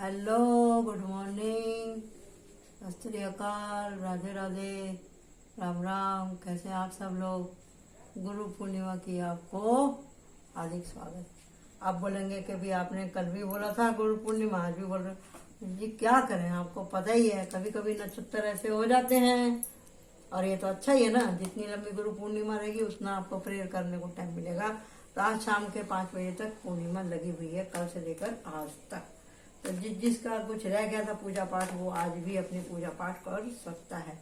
Hello, good morning, सत श्री अकाल, राधे राधे, राम राम। कैसे हैं आप सब लोग। गुरु पूर्णिमा की आपको हार्दिक स्वागत। आप बोलेंगे कि भी आपने कल भी बोला था गुरु पूर्णिमा, आज भी बोल रहे जी। क्या करें, आपको पता ही है कभी कभी नक्षत्र ऐसे हो जाते हैं। और ये तो अच्छा ही है ना, जितनी लंबी गुरु पूर्णिमा रहेगी उतना आपको प्रेयर करने को टाइम मिलेगा। तो आज शाम के 5 बजे तक पूर्णिमा लगी हुई है, कल से लेकर आज तक। तो जिसका कुछ रह गया था पूजा पाठ, वो आज भी अपनी पूजा पाठ कर सकता है।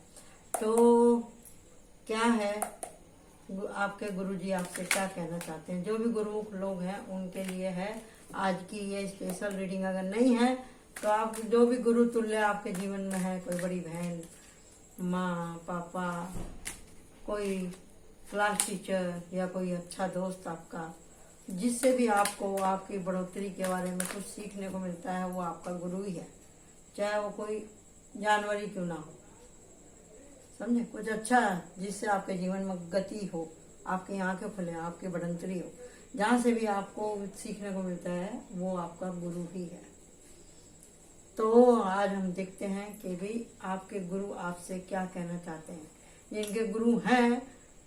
तो क्या है, आपके गुरुजी आपसे क्या कहना चाहते हैं। जो भी गुरुमुख लोग हैं उनके लिए है आज की ये स्पेशल रीडिंग। अगर नहीं है तो आप जो भी गुरु तुल्य आपके जीवन में है, कोई बड़ी बहन, माँ, पापा, कोई क्लास टीचर या कोई अच्छा दोस्त आपका, जिससे भी आपको आपकी बढ़ोतरी के बारे में कुछ सीखने को मिलता है, वो आपका गुरु ही है। चाहे वो कोई जानवर ही क्यों ना हो, समझे। कुछ अच्छा जिससे आपके जीवन में गति हो, आपकी आंखें खुले, आपकी बढ़ोतरी हो, जहाँ से भी आपको सीखने को मिलता है वो आपका गुरु ही है। तो आज हम देखते हैं कि भी आपके गुरु आपसे क्या कहना चाहते हैं। जिनके गुरु हैं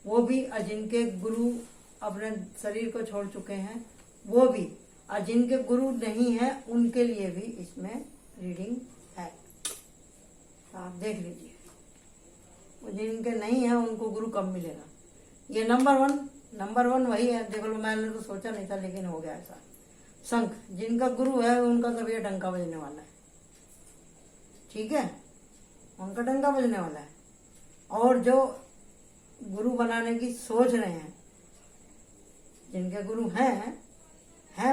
वो भी, और जिनके गुरु अपने शरीर को छोड़ चुके हैं वो भी, और जिनके गुरु नहीं है उनके लिए भी इसमें रीडिंग है। आप देख लीजिए, जिनके नहीं है उनको गुरु कब मिलेगा। ये नंबर वन वही है। देख लो, मैंने तो सोचा नहीं था लेकिन हो गया ऐसा। शंख, जिनका गुरु है उनका कभी ये डंका बजने वाला है, ठीक है, उनका डंका बजने वाला है। और जो गुरु बनाने की सोच रहे हैं, जिनके गुरु हैं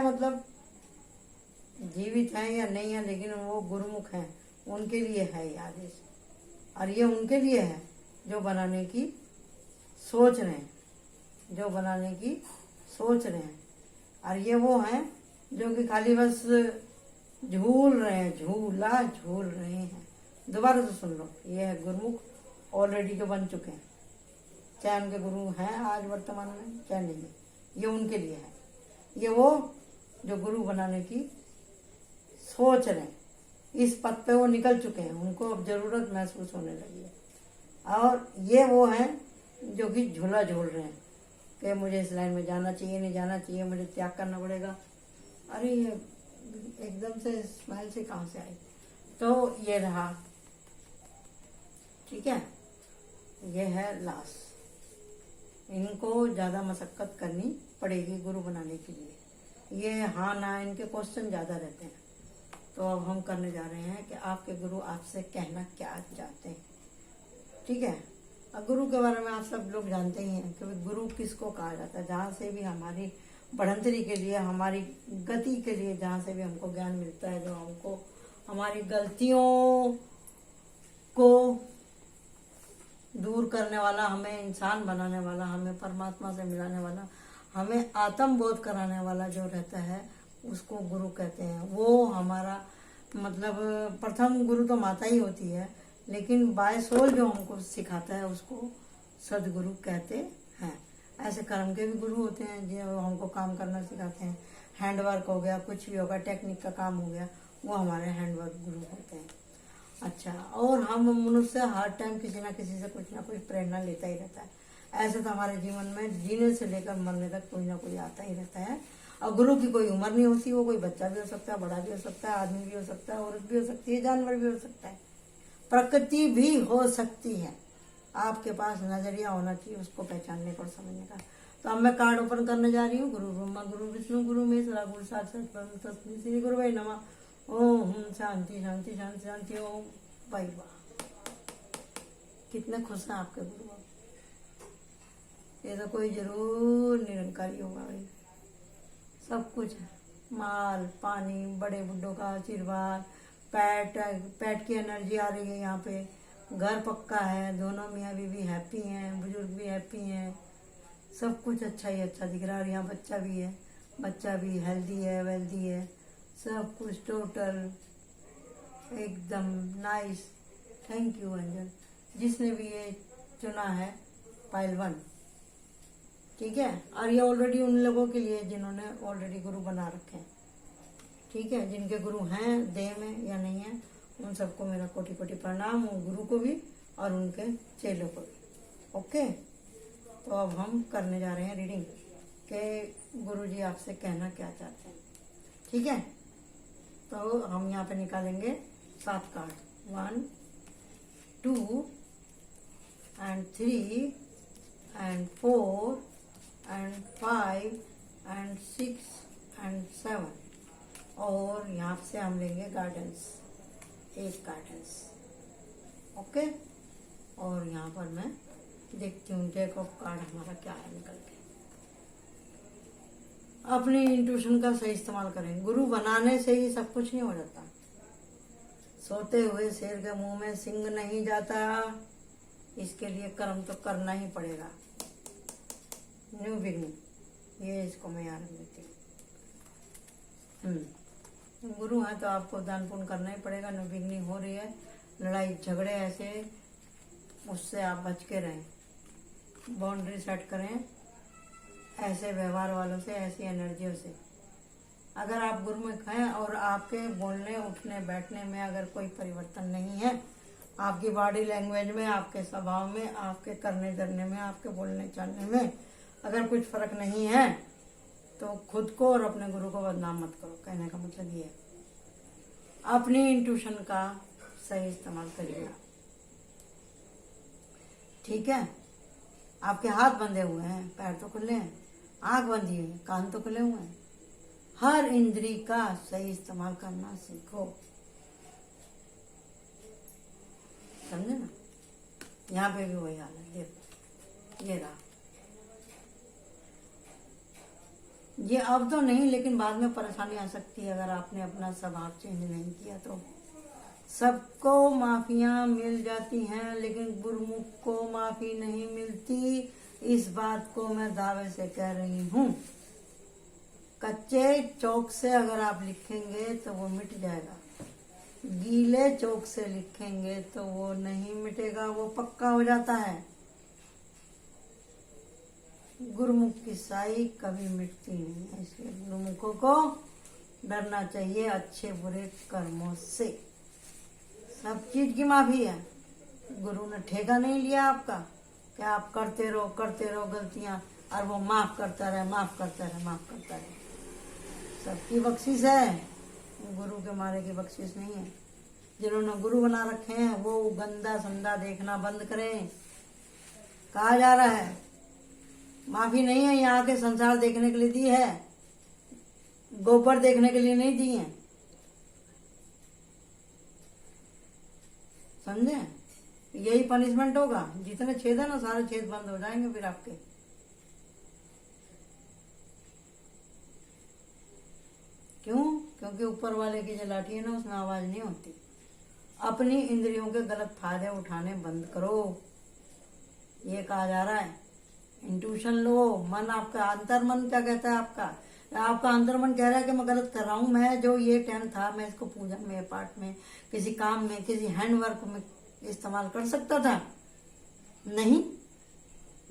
मतलब जीवित हैं या नहीं है, लेकिन वो गुरुमुख हैं, उनके लिए है ये आदेश। और ये उनके लिए है जो बनाने की सोच रहे हैं, जो बनाने की सोच रहे हैं। और ये वो हैं जो कि खाली बस झूल रहे हैं, झूला झूल रहे हैं। दोबारा तो सुन लो, ये है गुरुमुख ऑलरेडी जो बन चुके हैं, चाहे उनके गुरु हैं आज वर्तमान में चाहे नहीं है, ये उनके लिए है। ये वो जो गुरु बनाने की सोच रहे हैं, इस पद पे वो निकल चुके हैं, उनको अब जरूरत महसूस होने लगी है। और ये वो हैं जो कि झूला झूल रहे हैं कि मुझे इस लाइन में जाना चाहिए, नहीं जाना चाहिए, मुझे त्याग करना पड़ेगा। अरे ये एकदम से स्माइल से कहाँ से आई। तो ये रहा, ठीक है, ये है लास्ट। इनको ज़्यादा मशक्कत करनी पड़ेगी गुरु बनाने के लिए। ये हाँ ना इनके क्वेश्चन ज़्यादा रहते हैं। तो अब हम करने जा रहे हैं कि आपके गुरु आपसे कहना क्या चाहते हैं, ठीक है। अब गुरु के बारे में आप सब लोग जानते ही हैं कि गुरु किसको कहा जाता है। जहाँ से भी हमारी बढ़ोतरी के लिए, हमारी गति के लिए, जहाँ से भी हमको ज्ञान मिलता है, जो हमको हमारी गलतियों को दूर करने वाला, हमें इंसान बनाने वाला, हमें परमात्मा से मिलाने वाला, हमें आत्म बोध कराने वाला जो रहता है उसको गुरु कहते हैं। वो हमारा मतलब प्रथम गुरु तो माता ही होती है, लेकिन बाय सोल जो हमको सिखाता है उसको सदगुरु कहते हैं। ऐसे कर्म के भी गुरु होते हैं जो हमको काम करना सिखाते हैं। हैंडवर्क हो गया, कुछ भी होगा, टेक्निक का काम हो गया, वो हमारे हैंडवर्क गुरु होते हैं। अच्छा, और हम मनुष्य हर टाइम किसी ना किसी से कुछ ना कुछ प्रेरणा लेता ही रहता है। ऐसे तो हमारे जीवन में जीने से लेकर मरने तक कोई ना कोई आता ही रहता है। और गुरु की कोई उम्र नहीं होती, वो कोई बच्चा भी हो सकता है, बड़ा भी हो सकता है, आदमी भी हो सकता है, औरत भी हो सकती है, जानवर भी हो सकता है, प्रकृति भी हो सकती है। आपके पास नजरिया होना चाहिए उसको पहचानने का और समझने का। तो अब मैं कार्ड ओपन करने जा रही हूँ। गुरु ब्रह्मा, गुरु विष्णु, गुरु महेश, गुरु साक्षात परम तस्मै श्री गुरुवे नमः। ओम शांति शांति शांति शांति। ओम। भाई वाह, कितने खुश हैं आपके गुरु। ये तो कोई जरूर निरंकारी होगा भाई। सब कुछ है, माल पानी, बड़े बुड्ढों का आशीर्वाद, पैट की एनर्जी आ रही है यहाँ पे। घर पक्का है, दोनों मियाँ बीवी हैप्पी हैं, बुजुर्ग भी हैप्पी हैं, सब कुछ अच्छा ही अच्छा दिख रहा है। और यहाँ बच्चा भी है, बच्चा भी हेल्दी है, वेल्दी है, सब कुछ टोटल एकदम नाइस। थैंक यू अंजल, जिसने भी ये चुना है पाइल 1, ठीक है। और ये ऑलरेडी उन लोगों के लिए जिन्होंने ऑलरेडी गुरु बना रखे हैं, ठीक है, जिनके गुरु हैं देह में या नहीं है, उन सबको मेरा कोटि कोटि प्रणाम, उन गुरु को भी और उनके चेलों को भी। ओके, तो अब हम करने जा रहे हैं रीडिंग कि गुरु जी आपसे कहना क्या चाहते हैं। ठीक है, तो हम यहाँ पे निकालेंगे 7 card, 1 2 and 3 and 4 and 5 and 6 and 7 और यहाँ से हम लेंगे गार्डन्स, 1 गार्डन्स। ओके, और यहाँ पर मैं देखती हूँ देखो कार्ड हमारा क्या है निकल के। अपनी इंट्यूशन का सही इस्तेमाल करें। गुरु बनाने से ही सब कुछ नहीं हो जाता। सोते हुए शेर के मुंह में सिंग नहीं जाता, इसके लिए कर्म तो करना ही पड़ेगा। न्यू बिगनिंग, ये इसको मैं याद देती हूँ। गुरु है तो आपको दान पुण्य करना ही पड़ेगा। न्यू बिगनिंग हो रही है, लड़ाई झगड़े ऐसे उससे आप बच के रहें, बाउंड्री सेट करें ऐसे व्यवहार वालों से, ऐसी एनर्जियों से। अगर आप गुरुमुख हैं और आपके बोलने उठने बैठने में अगर कोई परिवर्तन नहीं है, आपकी बॉडी लैंग्वेज में, आपके स्वभाव में, आपके करने धरने में, आपके बोलने चालने में अगर कुछ फर्क नहीं है, तो खुद को और अपने गुरु को बदनाम मत करो। कहने का मतलब ये है, अपनी इंट्यूशन का सही इस्तेमाल करिए। ठीक है, आपके हाथ बंधे हुए हैं, पैर तो खुले हैं, आंख बंधी है, कान तो खुले हुए हैं। हर इंद्री का सही इस्तेमाल करना सीखो, समझे ना। यहाँ पे भी वही हाल है, देखो ये रहा। ये अब तो नहीं, लेकिन बाद में परेशानी आ सकती है अगर आपने अपना स्वभाव चेंज नहीं किया तो। सबको माफियां मिल जाती हैं, लेकिन गुरुमुख को माफी नहीं मिलती। इस बात को मैं दावे से कह रही हूँ। कच्चे चौक से अगर आप लिखेंगे तो वो मिट जाएगा, गीले चौक से लिखेंगे तो वो नहीं मिटेगा, वो पक्का हो जाता है। गुरुमुख की साई कभी मिटती नहीं है, इसलिए गुरुमुखों को डरना चाहिए अच्छे बुरे कर्मों से। सब चीज की माफी है। गुरु ने ठेका नहीं लिया आपका कि आप करते रहो गलतियां और वो माफ करता रहे, माफ करता रहे, माफ करता रहे। सबकी बख्शिश है, गुरु के मारे की बख्शिश नहीं है। जिन्होंने गुरु बना रखे हैं वो गंदा संदा देखना बंद करें। कहा जा रहा है माफी नहीं है, यहाँ के संसार देखने के लिए दी है, गोबर देखने के लिए नहीं दी है, समझे। यही पनिशमेंट होगा। जितने छेद है ना, सारे छेद बंद हो जाएंगे फिर आपके। क्यों? क्योंकि ऊपर वाले की जो लाठी है ना, उसमें आवाज नहीं होती। अपनी इंद्रियों के गलत फायदे उठाने बंद करो, ये कहा जा रहा है। इंट्यूशन लो। मन आपका अंतर मन क्या कहता है? आपका अंतर मन कह रहा है कि मैं गलत कर रहा हूं। मैं जो ये टाइम था, मैं इसको पूजा में, पाठ में, किसी काम में, किसी हैंडवर्क में इस्तेमाल कर सकता था। नहीं,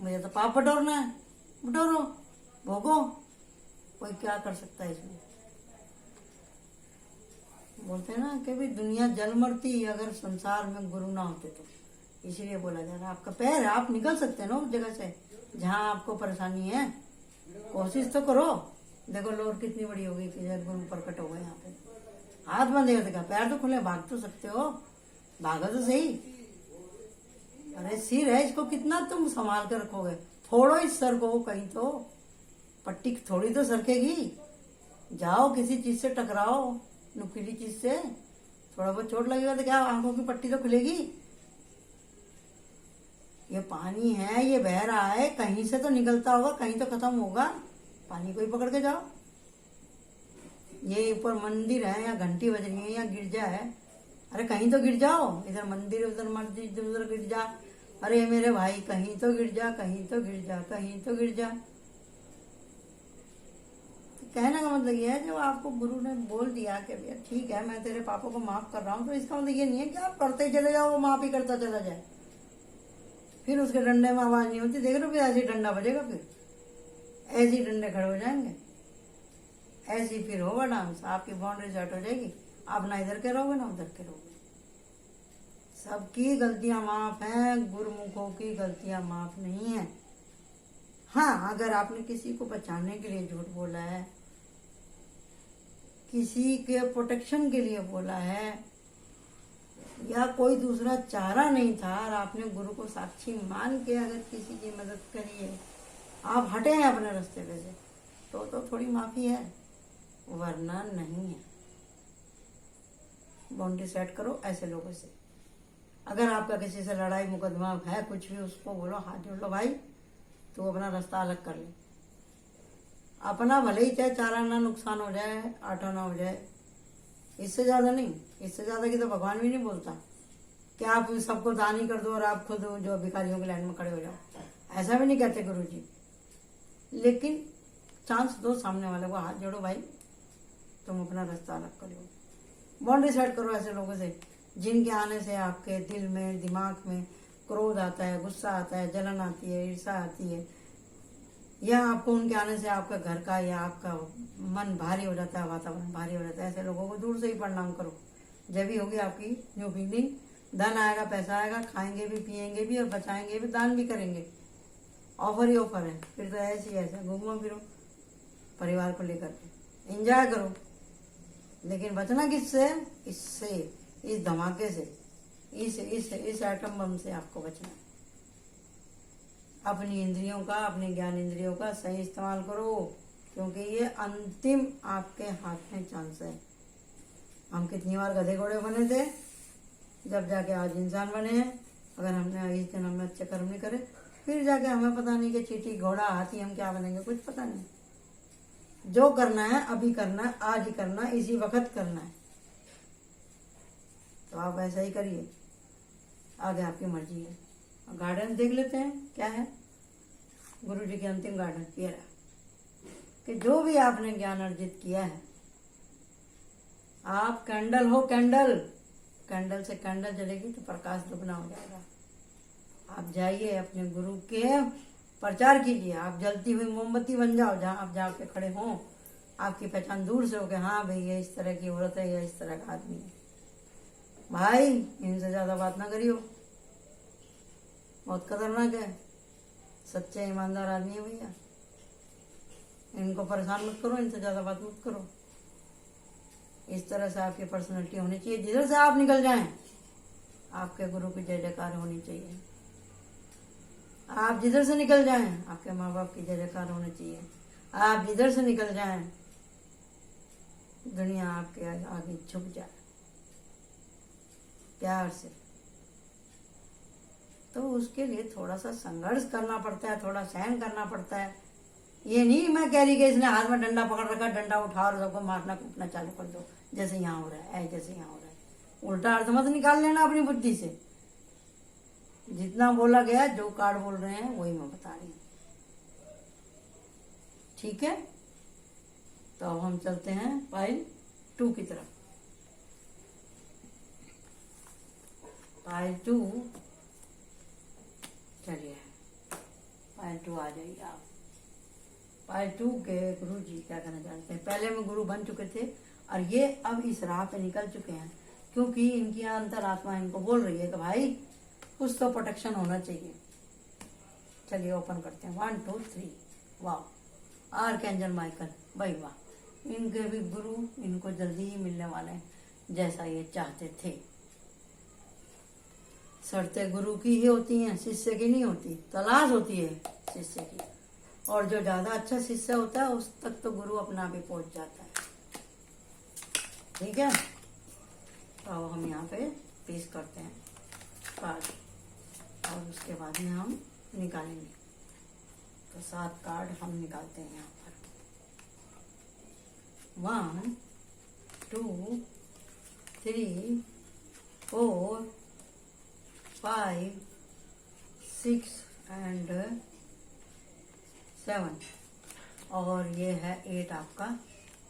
मुझे तो पाप बटोरना है। बटोरो, भोगो, कोई क्या कर सकता है इसमें। बोलते हैं ना कि भी दुनिया जल मरती अगर संसार में गुरु ना होते तो। इसीलिए बोला जा रहा है आपका पैर है, आप निकल सकते हैं ना उस जगह से जहां आपको परेशानी है। कोशिश तो करो। देखो लोर कितनी बड़ी होगी कि जब गुरु प्रकट हो गए यहाँ पे। हाथ बंधे होते क्या? पैर तो खुले, भाग तो सकते हो, भागा तो सही। अरे सिर है, इसको कितना तुम संभाल कर रखोगे? फोड़ो इस सर को कहीं, तो पट्टी थोड़ी तो सरकेगी। जाओ किसी चीज से टकराओ, नुकीली चीज से, थोड़ा बहुत चोट लगेगा तो क्या आंखों की पट्टी तो खुलेगी। ये पानी है, ये बह रहा है, कहीं से तो निकलता होगा, कहीं तो खत्म होगा। पानी को ही पकड़ के जाओ। ये ऊपर मंदिर है या घंटी बज रही है या गिरजा है, अरे कहीं तो गिर जाओ। इधर मंदिर, उधर मस्जिद, उधर गिर जा। अरे मेरे भाई कहीं तो गिर जा, कहीं तो गिर जा, कहीं तो गिर जा। कहने का मतलब ये है, जब आपको गुरु ने बोल दिया कि भैया ठीक है मैं तेरे पापों को माफ कर रहा हूँ, तो इसका मतलब ये नहीं है कि आप करते ही चले जाओ, वो माफ ही करता चला जाए। फिर उसके डंडे में आवाज नहीं होती। देख लो फिर ऐसे डंडा बजेगा, फिर ऐसे ही डंडे खड़े हो जाएंगे। ऐसे ही फिर होगा डांस, आपकी बाउंड्री सेट हो जाएगी, आप ना इधर के रहोगे ना उधर के रहोगे। सबकी गलतियां माफ हैं, गुरुमुखों की गलतियां माफ नहीं है। हाँ, अगर आपने किसी को बचाने के लिए झूठ बोला है, किसी के प्रोटेक्शन के लिए बोला है, या कोई दूसरा चारा नहीं था और आपने गुरु को साक्षी मान के अगर किसी की मदद करी है, आप हटे हैं अपने रास्ते पे से, तो थोड़ी माफी है, वरना नहीं है। बाउंड्री सेट करो ऐसे लोगों से। अगर आपका किसी से लड़ाई मुकदमा है, कुछ भी, उसको बोलो हाथ जोड़ लो भाई, तू अपना रास्ता अलग कर ले। अपना भले ही चाहे 4 आना नुकसान हो जाए, 8 आना हो जाए, इससे ज्यादा नहीं। इससे ज्यादा की तो भगवान भी नहीं बोलता कि आप सबको दान ही कर दो और आप खुद जो भिखारियों की लाइन में खड़े हो जाओ, ऐसा भी नहीं कहते गुरु जी। लेकिन चांस दो सामने वाले को, हाथ जोड़ो भाई, तुम अपना रास्ता अलग करो। बाउंड्री सेट करो ऐसे लोगों से जिनके आने से आपके दिल में, दिमाग में क्रोध आता है, गुस्सा आता है, जलन आती है, ईर्ष्या आती है, या आपको उनके आने से आपका घर का या आपका मन भारी हो जाता है, वातावरण भारी हो जाता है। ऐसे लोगों को दूर से ही प्रणाम करो, जब भी होगी आपकी न्यू बिगनिंग। धन आएगा, पैसा आएगा, खाएंगे भी, पिएंगे भी और बचाएंगे भी, दान भी करेंगे। ऑफर ही ऑफर है। फिर तो ऐसे ही ऐसा घूमो फिरो परिवार को लेकर के, एंजॉय करो। लेकिन बचना किससे? इससे, इस धमाके से, इस एटम बम से आपको बचना है। अपनी इंद्रियों का, अपने ज्ञान इंद्रियों का सही इस्तेमाल करो, क्योंकि ये अंतिम आपके हाथ में चांस है। हम कितनी बार गधे घोड़े बने थे, जब जाके आज इंसान बने हैं। अगर हमने इस दिन हमने अच्छे कर्म नहीं करे, फिर जाके हमें पता नहीं कि चींटी, घोड़ा, हाथी हम क्या बनेंगे, कुछ पता नहीं। जो करना है अभी करना है, आज ही करना है, इसी वक्त करना है। तो आप ऐसा ही करिए, आगे आपकी मर्जी है। गार्डन देख लेते हैं क्या है गुरु जी के अंतिम गार्डन। ये रहा कि जो भी आपने ज्ञान अर्जित किया है, आप कैंडल हो, कैंडल से कैंडल जलेगी तो प्रकाश दुगना हो जाएगा। आप जाइए अपने गुरु के प्रचार कीजिए, आप जलती हुई मोमबत्ती बन जाओ। जहाँ आप जाके खड़े हों, आपकी पहचान दूर से हो कि हाँ भाई ये इस तरह की औरत है या इस तरह का आदमी है। भाई इनसे ज्यादा बात ना करियो, बहुत खतरनाक है, सच्चे ईमानदार आदमी है भैया। इनको परेशान मत करो, इनसे ज्यादा बात मत करो। इस तरह से आपकी पर्सनैलिटी होनी चाहिए, जिधर से आप निकल जाएं आपके गुरु की जय जयकार होनी चाहिए। आप जिधर से निकल जाएं आपके माँ बाप की जय जयकार होनी चाहिए। आप जिधर से निकल जाएं दुनिया आपके आगे झुक जाए प्यार से। तो उसके लिए थोड़ा सा संघर्ष करना पड़ता है, थोड़ा सहन करना पड़ता है। ये नहीं मैं कह रही कि इसने हाथ में डंडा पकड़ रखा, डंडा उठा और सबको मारना कूटना चालू कर दो, जैसे यहाँ हो रहा है, जैसे यहाँ हो रहा है। उल्टा अर्थ मत निकाल लेना अपनी बुद्धि से। जितना बोला गया, जो कार्ड बोल रहे हैं वही मैं बता रही हूँ, ठीक है। तो अब हम चलते हैं पाइल 2 की तरफ। पाइल 2, चलिए पाइल 2 आ जाइए आप। पाइल 2 के गुरु जी क्या करना चाहते हैं। पहले में गुरु बन चुके थे और ये अब इस राह पे निकल चुके हैं, क्योंकि इनकी अंतरात्मा इनको बोल रही है कि भाई कुछ तो प्रोटेक्शन होना चाहिए। चलिए ओपन करते हैं। 1 2 3। वाह, आर्कएंजल माइकल, भाई वाह। इनके भी गुरु इनको जल्दी ही मिलने वाले हैं, जैसा ये चाहते थे। शर्तें गुरु की ही होती हैं, शिष्य की नहीं होती। तलाश होती है शिष्य की, और जो ज्यादा अच्छा शिष्य होता है उस तक तो गुरु अपना भी पहुंच जाता है, ठीक है। तो अब हम यहाँ पे पीस करते हैं कार्ड, और उसके बाद में हम निकालेंगे। तो 7 कार्ड हम निकालते हैं यहाँ पर। 1 2 3 4 5 6 एंड 7, और ये है 8 आपका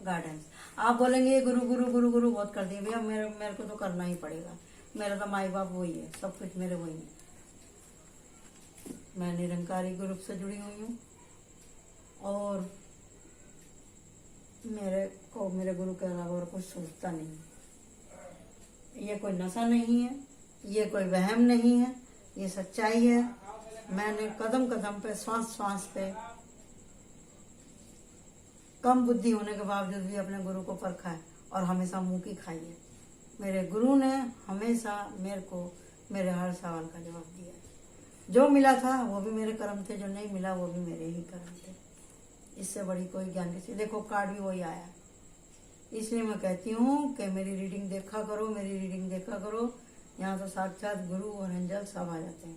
गार्डेंस। आप बोलेंगे गुरु गुरु गुरु गुरु बहुत कर दिए भैया, मेरे को तो करना ही पड़ेगा। मेरा तो माई बाप वही है, सब कुछ मेरे वही है। मैं निरंकारी ग्रुप से जुड़ी हुई हूँ, और मेरे को मेरे गुरु के अलावा और कुछ सोचता नहीं। ये कोई नशा नहीं है, ये कोई वहम नहीं है, ये सच्चाई है। मैंने कदम कदम पे, श्वास श्वास पे, कम बुद्धि होने के बावजूद भी अपने गुरु को परखा है और हमेशा मुंह की खाई है। मेरे गुरु ने हमेशा मेरे को मेरे हर सवाल का जवाब दिया। जो मिला था वो भी मेरे कर्म थे, जो नहीं मिला वो भी मेरे ही कर्म थे। इससे बड़ी कोई ज्ञान की, देखो कार्ड भी वही आया। इसलिए मैं कहती हूँ कि मेरी रीडिंग देखा करो, मेरी रीडिंग देखा करो। यहाँ तो साक्षात गुरु और एंजल सब आ जाते हैं।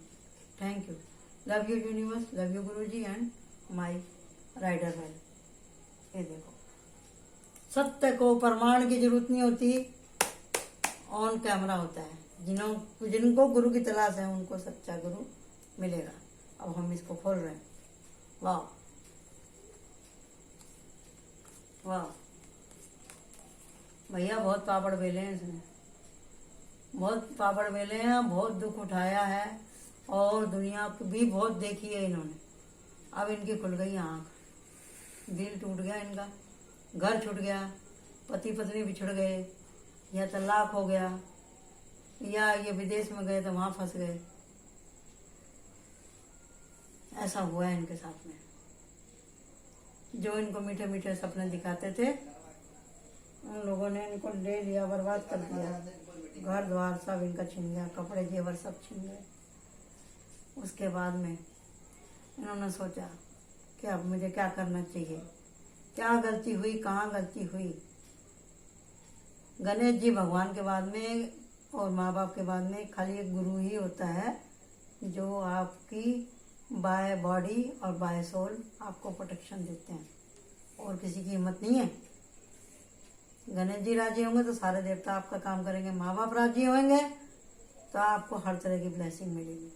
Thank you, love you universe, love you Guru ji and my rider well. ये देखो, सत्य को प्रमाण की जरूरत नहीं होती, ऑन कैमरा होता है। जिनको गुरु की तलाश है उनको सच्चा गुरु मिलेगा। अब हम इसको खोल रहे हैं। वाह वाह भैया, बहुत पापड़ बेले हैं इसने, बहुत पापड़ बेले हैं, बहुत दुख उठाया है और दुनिया भी बहुत देखी है इन्होंने। अब इनकी खुल गई आंख, दिल टूट गया इनका, घर छूट गया, पति पत्नी बिछड़ गए, या तलाक हो गया, या ये विदेश में गए तो वहां फंस गए। ऐसा हुआ है इनके साथ में। जो इनको मीठे मीठे सपने दिखाते थे उन लोगों ने इनको ले लिया, बर्बाद कर दिया। घर द्वार सब इनका छीन गया, कपड़े जेवर सब छीन गए। उसके बाद में इन्होंने सोचा कि अब मुझे क्या करना चाहिए, क्या गलती हुई, कहाँ गलती हुई। गणेश जी भगवान के बाद में और माँ बाप के बाद में खाली एक गुरु ही होता है जो आपकी बाय बॉडी और बाय सोल आपको प्रोटेक्शन देते हैं, और किसी की हिम्मत नहीं है। गणेश जी राजी होंगे तो सारे देवता आपका काम करेंगे, माँ बाप राजी होंगे तो आपको हर तरह की ब्लेसिंग मिलेगी।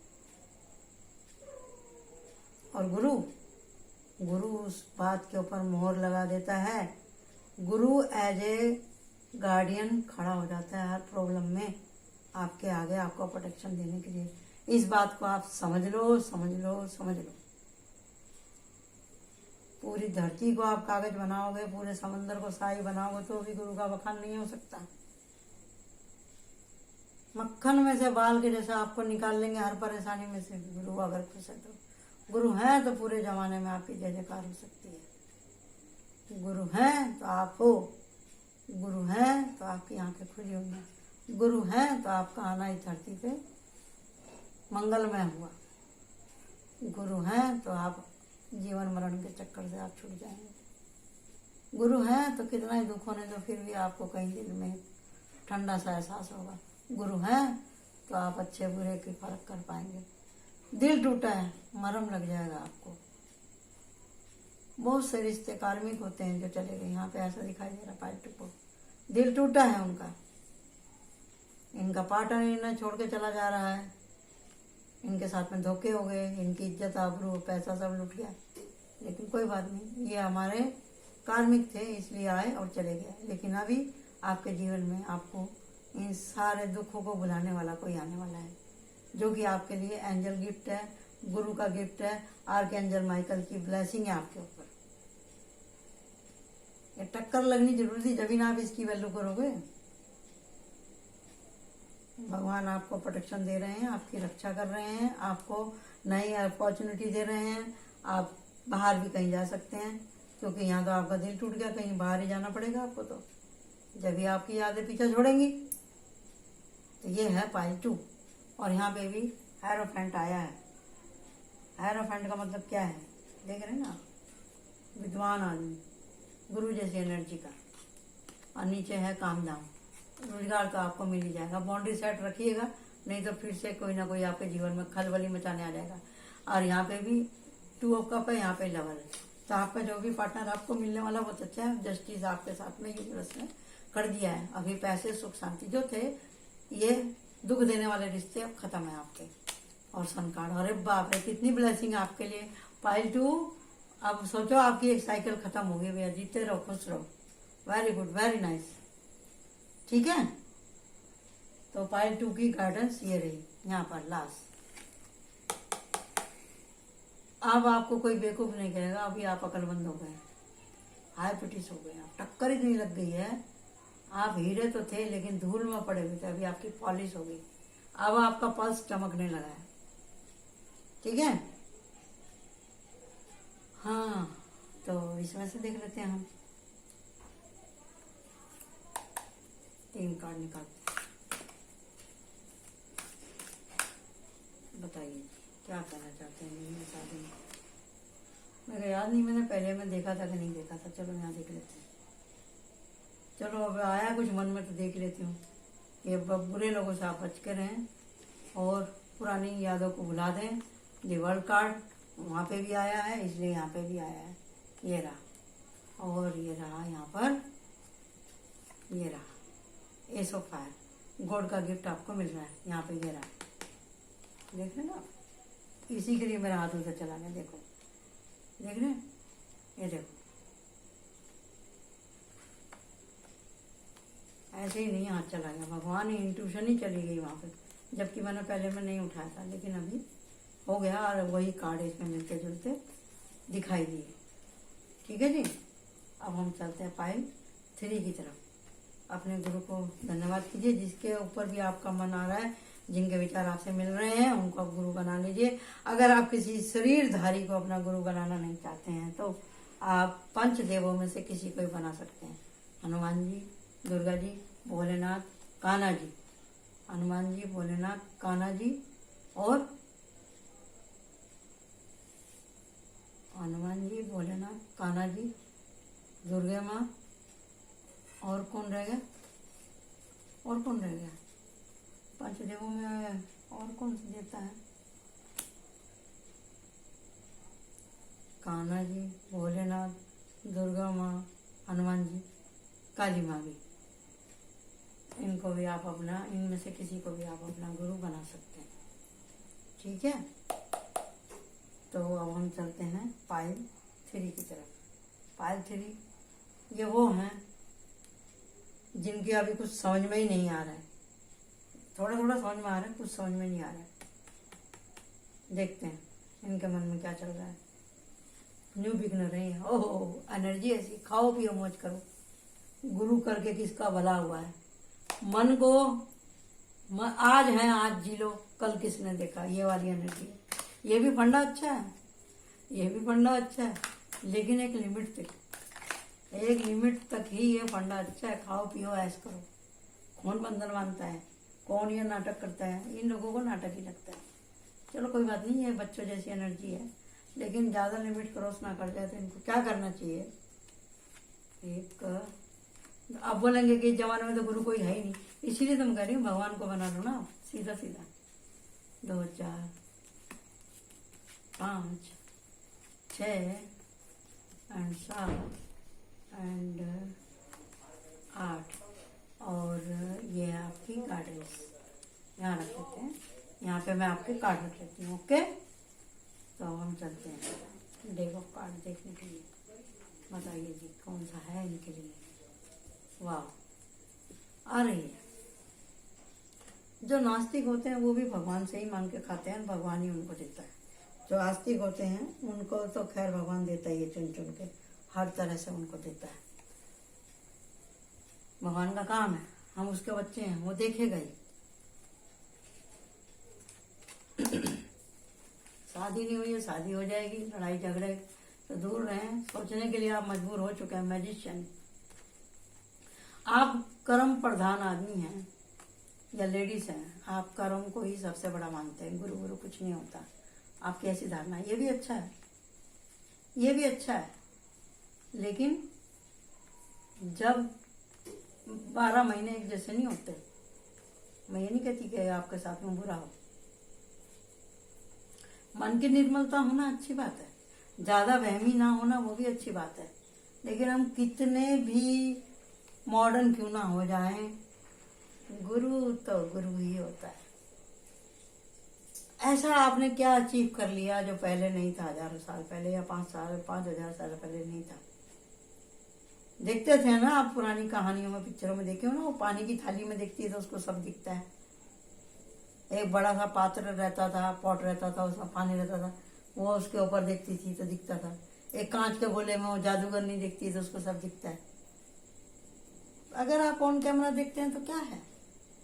और गुरु उस बात के ऊपर मोहर लगा देता है। गुरु एज ए गार्डियन खड़ा हो जाता है हर प्रॉब्लम में आपके आगे, आपको प्रोटेक्शन देने के लिए। इस बात को आप समझ लो, समझ लो, समझ लो। पूरी धरती को आप कागज बनाओगे, पूरे समंदर को साई बनाओगे तो भी गुरु का बखान नहीं हो सकता। मक्खन में से बाल के जैसे आपको निकाल लेंगे हर परेशानी में से। गुरु अगर खुश है तो, गुरु हैं तो पूरे जमाने में आपकी जय जयकार हो सकती है। गुरु हैं तो आप हो, गुरु हैं तो आपकी आंखें खुली होंगी, गुरु हैं तो आपका आना इस धरती पे मंगलमय हुआ। गुरु हैं तो आप जीवन मरण के चक्कर से आप छूट जाएंगे। गुरु हैं तो कितना ही दुख होने दो फिर भी आपको कहीं दिल में ठंडा सा एहसास होगा। गुरु हैं तो आप अच्छे बुरे की फर्क कर पाएंगे। दिल टूटा है, मरम लग जाएगा आपको। बहुत से रिश्ते कार्मिक होते हैं जो चले गए। यहाँ पे ऐसा दिखाई दे रहा पार्टी को दिल टूटा है उनका, इनका पार्टनर इन्हें छोड़ के चला जा रहा है, इनके साथ में धोखे हो गए, इनकी इज्जत आबरू पैसा सब लुट गया। लेकिन कोई बात नहीं, ये हमारे कार्मिक थे इसलिए आए और चले गए। लेकिन अभी आपके जीवन में आपको इन सारे दुखों को भुलाने वाला कोई आने वाला है, जो कि आपके लिए एंजल गिफ्ट है, गुरु का गिफ्ट है, आर्कएंजल माइकल की ब्लेसिंग है आपके ऊपर। ये टक्कर लगनी जरूरी थी, जब आप इसकी वैल्यू करोगे। भगवान आपको प्रोटेक्शन दे रहे हैं, आपकी रक्षा कर रहे हैं, आपको नई अपॉर्चुनिटी दे रहे हैं। आप बाहर भी कहीं जा सकते हैं, क्योंकि यहाँ तो आपका दिल टूट गया, कहीं बाहर ही जाना पड़ेगा आपको। तो जब भी आपकी यादें पीछे छोड़ेंगी। तो ये है पाइल 2 और यहाँ पे भी हेरोफेंट आया है। हेरोफेंट का मतलब क्या है, देख रहे हैं ना, विद्वान आदमी, गुरु जैसी एनर्जी का। और नीचे है काम धाम, रोजगार तो आपको मिल ही जाएगा। बाउंड्री सेट रखिएगा, नहीं तो फिर से कोई ना कोई आपके जीवन में खलबली मचाने आ जाएगा। और यहाँ पे भी 2 ऑफ कप है, यहाँ पे लेवल है। तो आपका जो भी पार्टनर आपको मिलने वाला बहुत अच्छा है। जस्टिस आपके साथ में यूनिवर्स ने कर दिया है। अभी पैसे सुख शांति जो थे, ये दुख देने वाले रिश्ते अब खत्म है आपके। और सन कार्ड, अरे बाप रे कितनी ब्लेसिंग है आपके लिए। पाइल 2, अब सोचो आपकी एक साइकिल खत्म हो गई भैया, जीते रहो, खुश रहो। Very good, very nice. ठीक है, तो पाइल 2 की गाइडेंस ये रही यहाँ पर लास्ट। अब आपको कोई बेवकूफ नहीं करेगा, अभी आप अकलमंद हो गए। हाइपिटिस हो गए, आप टक्कर इतनी लग गई है, आप हीरे तो थे लेकिन धूल में पड़े हुए थे, अभी आपकी पॉलिश हो गई, अब आपका पल्स चमकने लगा है। ठीक है, हाँ, तो इसमें से देख लेते हैं हम 3 कार्ड निकालते हैं। बताइए क्या कहना चाहते हैं मेरी शादी में। मेरे याद नहीं, मैंने पहले में देखा था कि नहीं देखा था। चलो यहाँ देख लेते हैं। चलो अब आया कुछ मन में तो देख लेती हूँ। ये बुरे लोगों से आप बच के रहें और पुरानी यादों को भुला दें। दी वर्ल्ड कार्ड वहाँ पे भी आया है, इसलिए यहाँ पे भी आया है। ये रहा, और ये रहा यहाँ पर, ये रहा एस ऑफ फायर। गॉड का गिफ्ट आपको मिल रहा है यहाँ पे, ये रहा, देख रहे ना। इसी के लिए मेरा हाथ उधर चला गया, देखो, देख रहे हैं, ये देखो, ऐसे ही नहीं हाथ चला गया, भगवान ही इंट्यूशन ही चली गई वहाँ पे, जबकि मैंने पहले में नहीं उठाया था, लेकिन अभी हो गया और वही कार्ड इसमें मिलते जुलते दिखाई दिए। ठीक है जी, अब हम चलते हैं पाइल 3 की तरफ। अपने गुरु को धन्यवाद कीजिए, जिसके ऊपर भी आपका मन आ रहा है, जिनके विचार आपसे मिल रहे हैं, उनको आप गुरु बना लीजिए। अगर आप किसी शरीरधारी को अपना गुरु बनाना नहीं चाहते हैं तो आप 5 देवों में से किसी को ही बना सकते हैं। हनुमान जी, दुर्गा जी, भोलेनाथ, कान्हा जी। हनुमान जी, भोलेनाथ, कान्हा जी और हनुमान जी, भोलेनाथ, कान्हा जी, दुर्गा माँ, और कौन रह गया? और कौन रह गया? 5 देवों में और कौन सा देवता है? कान्हा जी, भोलेनाथ, दुर्गा माँ, हनुमान जी, काली माँ भी। इनको भी आप अपना, इनमें से किसी को भी आप अपना गुरु बना सकते हैं। ठीक है, तो अब हम चलते हैं पाइल 3 की तरफ। पाइल 3 ये वो हैं जिनकी अभी कुछ समझ में ही नहीं आ रहा है। थोड़ा थोड़ा समझ में आ रहा है, कुछ समझ में नहीं आ रहा है। देखते हैं इनके मन में क्या चल रहा है। न्यू बिगनर है, ओहो एनर्जी ऐसी, खाओ पियो मौज करो, गुरु करके किसका भला हुआ है। मन को आज है, आज जी लो, कल किसने देखा, ये वाली एनर्जी है। ये भी फंडा अच्छा है, ये भी फंडा अच्छा है, लेकिन एक लिमिट तक, एक लिमिट तक ही ये फंडा अच्छा है। खाओ पियो ऐश करो। कौन बंधन मानता है, कौन ये नाटक करता है, इन लोगों को नाटक ही लगता है। चलो कोई बात नहीं, ये बच्चों जैसी एनर्जी है, लेकिन ज़्यादा लिमिट क्रॉस ना कर जाए तो इनको क्या करना चाहिए। एक अब बोलेंगे कि इस जमाने में तो गुरु कोई है ही नहीं, इसीलिए तुम कह रही हूँ भगवान को बना लो ना, सीधा सीधा। 2 4 5 6 एंड 7 एंड 8, और ये आपकी गार्डन्स यहाँ रख लेते हैं। यहाँ पे मैं आपके कार्ड रख लेती हूँ। ओके, तो हम चलते हैं डेक ऑफ कार्ड देखने के लिए। बताइए जी कौन सा है इनके लिए। वाह, आ रही है। जो नास्तिक होते हैं वो भी भगवान से ही मांग के खाते हैं, भगवान ही उनको देता है। जो आस्तिक होते हैं उनको तो खैर भगवान देता ही है, चुन चुन के हर तरह से उनको देता है। भगवान का काम है, हम उसके बच्चे हैं, वो देखेगा ही। शादी नहीं हुई है, शादी हो जाएगी। लड़ाई झगड़े तो दूर रहें, सोचने के लिए आप मजबूर हो चुके हैं। मैजिशियन, आप कर्म प्रधान आदमी हैं या लेडीज हैं, आप कर्म को ही सबसे बड़ा मानते हैं। गुरु गुरु कुछ नहीं होता, आपकी ऐसी धारणा। ये भी अच्छा है, ये भी अच्छा है, लेकिन जब 12 महीने एक जैसे नहीं होते। मैं ये नहीं कहती कि आपके साथ में बुरा हो। मन की निर्मलता होना अच्छी बात है, ज्यादा वहमी ना होना वो भी अच्छी बात है, लेकिन हम कितने भी मॉडर्न क्यों ना हो जाएं, गुरु तो गुरु ही होता है। ऐसा आपने क्या अचीव कर लिया जो पहले नहीं था, हजारों साल पहले या 5,000 साल पहले नहीं था। देखते थे ना आप पुरानी कहानियों में, पिक्चरों में देखे हो ना, वो पानी की थाली में देखती है तो उसको सब दिखता है। एक बड़ा सा पात्र रहता था, पॉट रहता था, उसमें पानी रहता था, वो उसके ऊपर देखती थी तो दिखता था। एक कांच के गोले में वो जादूगर नहीं दिखती तो उसको सब दिखता है। अगर आप ऑन कैमरा देखते हैं तो क्या है,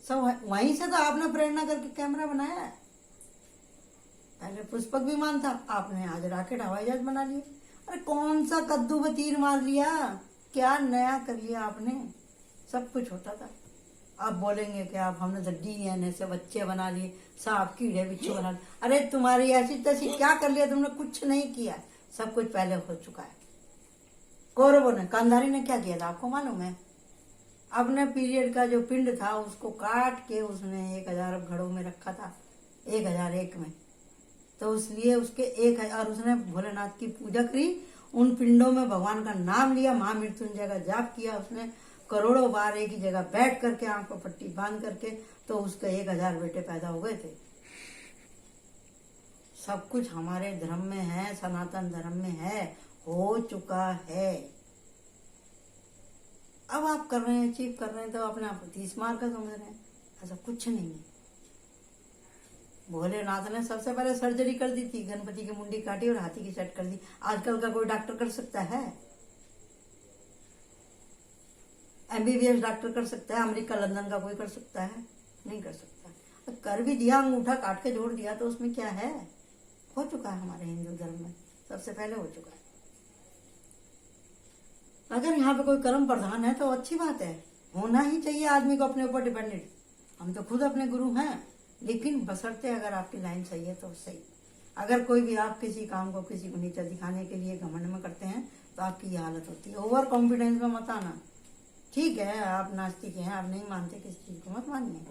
सब वहीं से तो आपने प्रेरणा करके कैमरा बनाया है। पहले पुष्पक विमान था, आपने आज रॉकेट हवाई जहाज बना लिए। अरे कौन सा कद्दू में तीर मार लिया, क्या नया कर लिया आपने, सब कुछ होता था। आप बोलेंगे कि आप हमने तो DNA से बच्चे बना लिए, सांप कीड़े बिच्छू बना लिए। अरे तुम्हारी ऐसी तैसी क्या कर लिया तुमने, कुछ नहीं किया, सब कुछ पहले हो चुका है। कौरवों ने, गांधारी ने क्या किया था आपको मालूम है? अपने पीरियड का जो पिंड था उसको काट के उसने 1000 घड़ों में रखा था, 1001 में। तो इसलिए उसके 1000 उसने भोलेनाथ की पूजा करी, उन पिंडों में भगवान का नाम लिया, महामृत्युंजय का जाप किया उसने करोड़ों बार एक ही जगह बैठ करके आंख पर पट्टी बांध करके, तो उसके 1000 बेटे पैदा हो गए थे। सब कुछ हमारे धर्म में है, सनातन धर्म में है, हो चुका है। अब आप कर रहे हैं, अचीव कर रहे हैं तो अपने आप को 30 मार का समझ रहे हैं, ऐसा कुछ नहीं है। भोलेनाथ ने सबसे पहले सर्जरी कर दी थी, गणपति की मुंडी काटी और हाथी की सेट कर दी। आजकल का कोई डॉक्टर कर सकता है? MBBS डॉक्टर कर सकता है? अमेरिका लंदन का कोई कर सकता है? नहीं कर सकता। कर भी दिया, अंगूठा काट के जोड़ दिया, तो उसमें क्या है, हो चुका है हमारे हिंदू धर्म में, सबसे पहले हो चुका है। अगर यहाँ पे कोई कर्म प्रधान है तो अच्छी बात है, होना ही चाहिए आदमी को अपने ऊपर डिपेंडेंट। हम तो खुद अपने गुरु हैं, लेकिन बशर्ते अगर आपकी लाइन सही है तो सही। अगर कोई भी आप किसी काम को किसी को नीचा दिखाने के लिए घमंड में करते हैं तो आपकी ये हालत होती है। ओवर कॉन्फिडेंस में मत आना। ठीक है, आप नास्तिक हैं, आप नहीं मानते किसी चीज को, मत मानिए।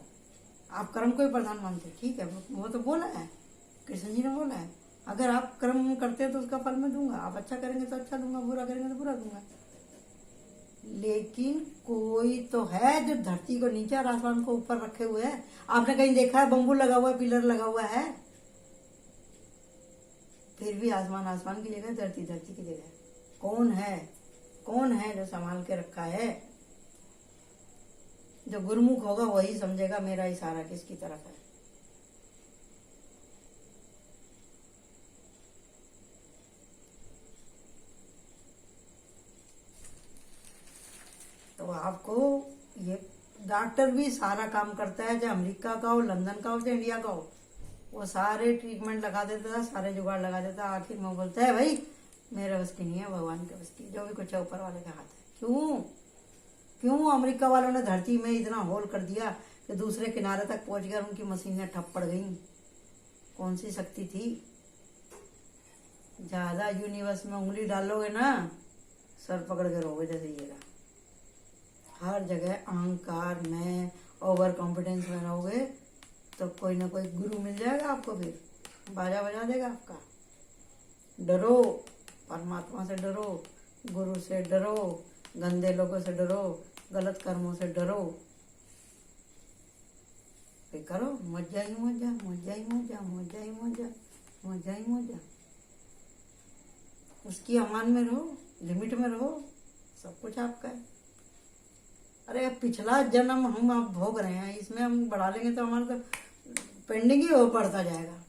आप कर्म को ही प्रधान मानते, ठीक है, वो तो बोला है, कृष्ण जी ने बोला है, अगर आप कर्म करते हैं तो उसका फल मैं दूंगा। आप अच्छा करेंगे तो अच्छा दूंगा, बुरा करेंगे तो बुरा दूंगा। लेकिन कोई तो है जो धरती को नीचे और आसमान को ऊपर रखे हुए है। आपने कहीं देखा है बम्बू लगा हुआ है, पिलर लगा हुआ है? फिर भी आसमान आसमान की जगह, धरती धरती की जगह। कौन है, कौन है जो संभाल के रखा है? जो गुरुमुख होगा वही समझेगा मेरा इशारा किसकी तरफ है। तो आपको ये डॉक्टर भी सारा काम करता है, चाहे अमेरिका का हो, लंदन का हो, चाहे इंडिया का हो, वो सारे ट्रीटमेंट लगा देता था, सारे जुगाड़ लगा देता। आखिर में बोलता है भाई मेरे बस की नहीं है, भगवान के बस की, जो भी कुछ है ऊपर वाले का हाथ है। क्यों क्यों अमेरिका वालों ने धरती में इतना होल कर दिया कि दूसरे किनारे तक पहुंच गया, उनकी मशीनें ठप पड़ गई? कौन सी शक्ति थी? ज्यादा यूनिवर्स में उंगली डालोगे ना, सर पकड़ के रहोगे जैसे ये रहा। हर जगह अहंकार में, ओवर कॉन्फिडेंस में रहोगे तो कोई ना कोई गुरु मिल जाएगा आपको, फिर बाजा बजा देगा आपका। डरो, परमात्मा से डरो, गुरु से डरो, गंदे लोगों से डरो, गलत कर्मों से डरो। फिर करो मौजा ही मौजा, मौजा ही मौजा, मौजा ही मौजा, मौजा ही मौजा। उसकी अमान में रहो, लिमिट में रहो, सब कुछ आपका है। अरे पिछला जन्म हम आप भोग रहे हैं, इसमें हम बढ़ा लेंगे तो हमारा तो पेंडिंग ही हो पड़ता जाएगा।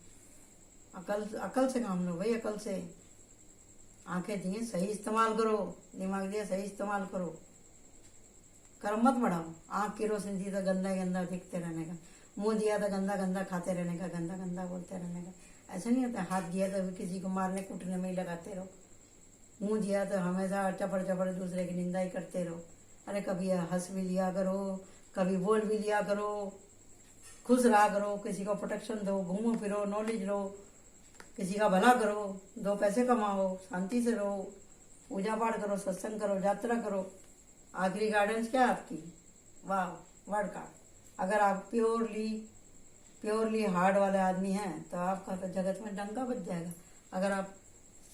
अकल से काम लो भाई, अकल से। आंखें दिए सही इस्तेमाल करो, दिमाग दिया सही इस्तेमाल करो, कर्म मत बढ़ाओ। आंख की रोशनी दी तो गंदा गंदा दिखते रहने का, मुंह दिया तो गंदा गंदा खाते रहने का, गंदा गंदा बोलते रहने का। ऐसा नहीं होता। हाथ दिया तो किसी को मारने कूटने में ही लगाते रहो, मुंह दिया तो हमेशा चपड़ चपड़ दूसरे की निंदा ही करते रहो। अरे कभी हंस भी लिया करो, कभी बोल भी लिया करो, खुश रहा करो, किसी को प्रोटेक्शन दो, घूमो फिरो, नॉलेज लो, किसी का भला करो, 2 पैसे कमाओ, शांति से रहो, पूजा पाठ करो, सत्संग करो, यात्रा करो। आखिरी गाइडेंस क्या आपकी? वाह, वर्ड का। अगर आप प्योरली हार्ड वाले आदमी हैं तो आपका तो जगत में डंका बच जाएगा। अगर आप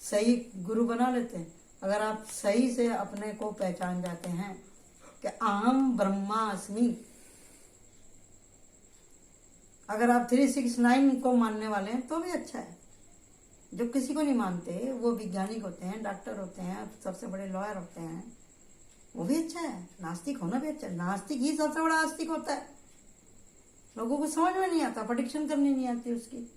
सही गुरु बना लेते हैं, अगर आप सही से अपने को पहचान जाते हैं कि अहम ब्रह्मास्मि, अगर आप 369 को मानने वाले हैं तो भी अच्छा है। जो किसी को नहीं मानते वो वैज्ञानिक होते हैं, डॉक्टर होते हैं, सबसे बड़े लॉयर होते हैं, वो भी अच्छा है। नास्तिक होना भी अच्छा है। नास्तिक ही सबसे बड़ा आस्तिक होता है। लोगों को समझ में नहीं आता, प्रेडिक्शन करनी नहीं आती उसकी।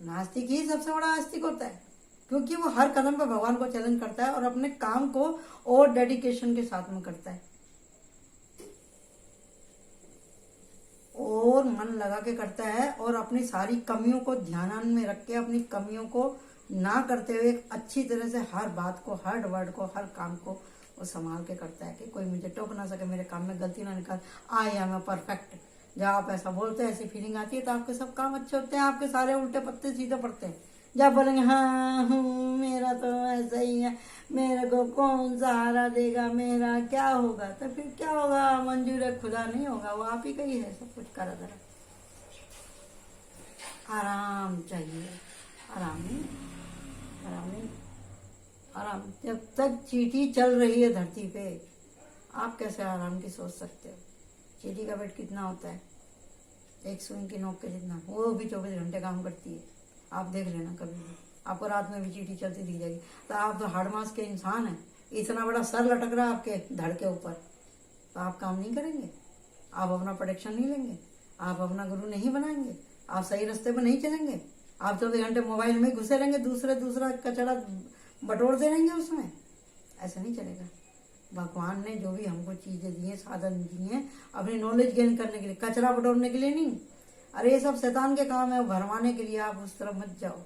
नास्तिक ही सबसे बड़ा आस्तिक होता है। क्योंकि वो हर कदम पे भगवान को चैलेंज करता है और अपने काम को और डेडिकेशन के साथ में करता है और मन लगा के करता है और अपनी सारी कमियों को ध्यान में रख के अपनी कमियों को ना करते हुए अच्छी तरह से हर बात को, हर वर्ड को, हर काम को वो संभाल के करता है कि कोई मुझे टोक ना सके, मेरे काम में गलती ना निकाल। I am perfect. जब आप ऐसा बोलते हैं, ऐसी फीलिंग आती है तो आपके सब काम अच्छे होते हैं, आपके सारे उल्टे पत्ते सीधे पड़ते हैं। जब बोलेंगे हाँ मेरा तो ऐसा ही है, मेरे को कौन सहारा देगा, मेरा क्या होगा, तो फिर क्या होगा, मंजूर है खुदा नहीं होगा, वो आप ही का ही है सब कुछ करा धरा। आराम चाहिए, आराम नहीं, आराम नहीं, आराम। जब तक चींटी चल रही है धरती पे, आप कैसे आराम की सोच सकते हो। चींटी का वेट कितना होता है, एक सुई की नोक के जितना, वो भी 24 घंटे काम करती है। आप देख लेना कभी भी, आपको रात में भी चींटी चलती दिख जाएगी। तो आप तो हाड़ मास के इंसान हैं, इतना बड़ा सर लटक रहा है आपके धड़ के ऊपर, तो आप काम नहीं करेंगे, आप अपना प्रोटेक्शन नहीं लेंगे, आप अपना गुरु नहीं बनाएंगे, आप सही रास्ते पर नहीं चलेंगे, आप 24 घंटे मोबाइल में घुसे रहेंगे, दूसरा कचरा बटोरते रहेंगे उसमें, ऐसा नहीं चलेगा। भगवान ने जो भी हमको चीजें दी हैं, साधन दिए हैं, अपनी नॉलेज गेन करने के लिए, कचरा बटोरने के लिए नहीं। अरे ये सब शैतान के काम है, भरवाने के लिए, आप उस तरफ मत जाओ,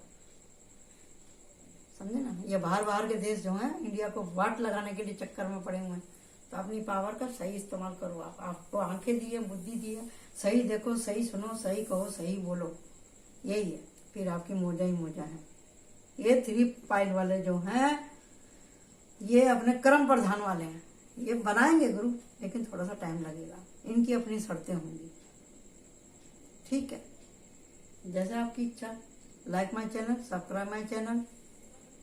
समझे ना। ये बाहर के देश जो हैं, इंडिया को वाट लगाने के लिए चक्कर में पड़े हुए हैं। तो अपनी पावर का सही इस्तेमाल करो। आपको आंखें दी है, बुद्धि दी है, सही देखो, सही सुनो, सही कहो, सही बोलो, यही है, फिर आपकी मौजा ही मौजा है। ये 3 पाइल वाले जो हैं, ये अपने कर्म प्रधान वाले हैं, ये बनाएंगे गुरु, लेकिन थोड़ा सा टाइम लगेगा, इनकी अपनी शर्तें होंगी, ठीक है। जैसे आपकी इच्छा। Like my channel, subscribe my channel.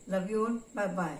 Love you all, bye bye.